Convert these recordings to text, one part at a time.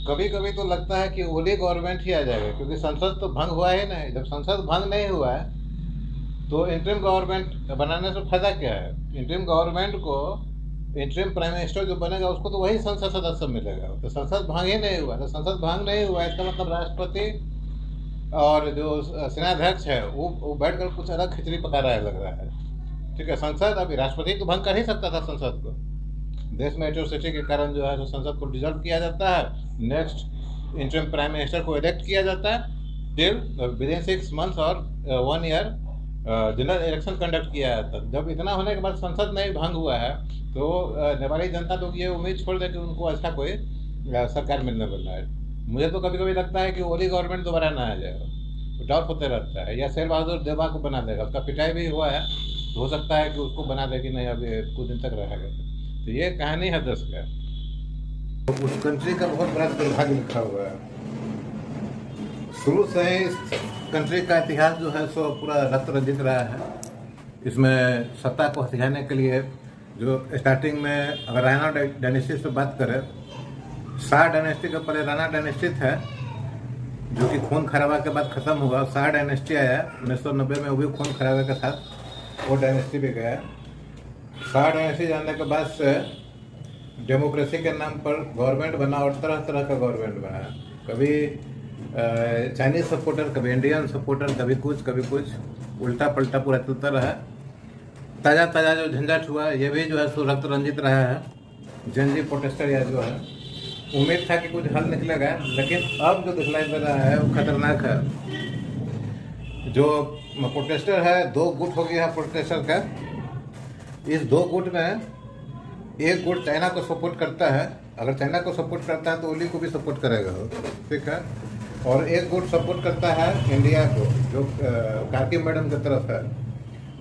कभी कभी तो लगता है कि ओली गवर्नमेंट ही आ जाएगा, क्योंकि संसद तो भंग हुआ ही नहीं। जब संसद भंग नहीं हुआ है तो इंटरिम गवर्नमेंट बनाने से फायदा क्या है? इंटरिम गवर्नमेंट को इंटरिम प्राइम मिनिस्टर जो बनेगा उसको तो वही संसद सदस्य मिलेगा। तो संसद भंग ही नहीं हुआ, तो संसद भंग नहीं हुआ इसका मतलब राष्ट्रपति और जो सेनाध्यक्ष है वो बैठकर कुछ अलग खिचड़ी पका रहा है, लग रहा है। ठीक है, संसद अभी राष्ट्रपति तो भंग कर ही सकता था संसद को। देश में एट्रोसिटी के कारण जो है तो संसद को डिजॉल्व किया जाता है। नेक्स्ट इंटरिम प्राइम मिनिस्टर को इलेक्ट किया जाता है। टिल विद इन 6 मंथ्स और 1 ईयर जनरल इलेक्शन कंडक्ट किया जाता है। जब इतना होने के बाद संसद नहीं भंग हुआ है तो नेपाली जनता लोग ये उम्मीद छोड़ दे कि उनको अच्छा कोई सरकार मिलने वाला है। मुझे तो कभी कभी लगता है कि ओली गवर्नमेंट दोबारा ना आ जाएगा, डाउट होते रहता है। या शेर बहादुर देवा को बना देगा, उसका पिटाई भी हुआ है, तो हो सकता है कि उसको बना दे कि नहीं अभी कुछ दिन तक रहेगा। तो ये कहानी है देश का। तो उस कंट्री का बहुत बड़ा दुर्भाग्य लिखा हुआ है। शुरू से ही इस कंट्री का इतिहास जो है सो पूरा रक्त रंजित रहा है। इसमें सत्ता को हथियाने के लिए जो स्टार्टिंग में अगर राणा डायनेस्टी से बात करें, शाह डायनेस्टी के पहले राणा डायनेस्टी था जो कि खून खराबा के बाद खत्म हुआ। शाह डायनेस्टी आया 1990 में, वो भी खून खराबा के साथ वो डायनेस्टी भी गया। शाह डायनेस्टी जाने के बाद से डेमोक्रेसी के नाम पर गवर्नमेंट बना और तरह तरह का गवर्नमेंट बना। कभी चाइनीज सपोर्टर, कभी इंडियन सपोर्टर, कभी कुछ उल्टा पलटा पूरा चलता रहा। ताज़ा ताज़ा जो झंझट हुआ ये भी जो है सो रक्त रंजित रहा है। जनजी प्रोटेस्टर या जो है उम्मीद था कि कुछ हल निकलेगा, लेकिन अब जो दिखलाई दे रहा है वो खतरनाक है। जो प्रोटेस्टर है, 2 गुट हो गया है प्रोटेस्टर का। इस 2 गुट में एक गुट चाइना को सपोर्ट करता है। अगर चाइना को सपोर्ट करता है तो ओली को भी सपोर्ट करेगा, ठीक है। और एक गुट सपोर्ट करता है इंडिया को, जो कार्की मैडम की तरफ है।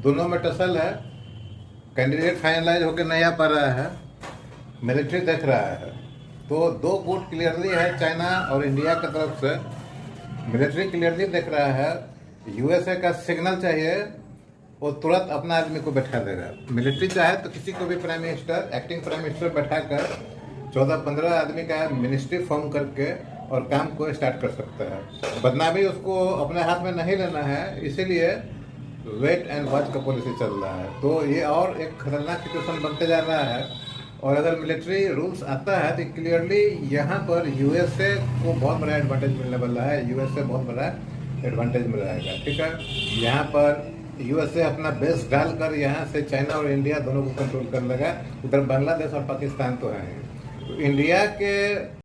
दोनों में टसल है। कैंडिडेट फाइनलाइज होकर नहीं आ पा रहा है, मिलिट्री देख रहा है। तो 2 गुट क्लियरली है, चाइना और इंडिया की तरफ से। मिलिट्री क्लियरली देख रहा है, यूएसए का सिग्नल चाहिए, वो तुरंत अपना आदमी को बैठा देगा। मिलिट्री चाहे तो किसी को भी prime minister, acting prime minister बैठाकर 14-15 आदमी का मिनिस्ट्री फॉर्म करके और काम को स्टार्ट कर सकता है। बदनामी उसको अपने हाथ में नहीं लेना है, इसीलिए वेट एंड वॉच का पॉलिसी चल रहा है। तो ये और एक खतरनाक सिचुएशन बनते जा रहा है। और अगर मिलिट्री रूल्स आता है तो क्लियरली यहाँ पर यूएसए को बहुत बड़ा एडवांटेज मिलने वाला है। यूएसए बहुत बड़ा एडवांटेज में रहेगा, ठीक है। यहाँ पर यूएसए अपना बेस डालकर यहाँ से चाइना और इंडिया दोनों को कंट्रोल कर लेगा। उधर बांग्लादेश और पाकिस्तान तो है। तो इंडिया के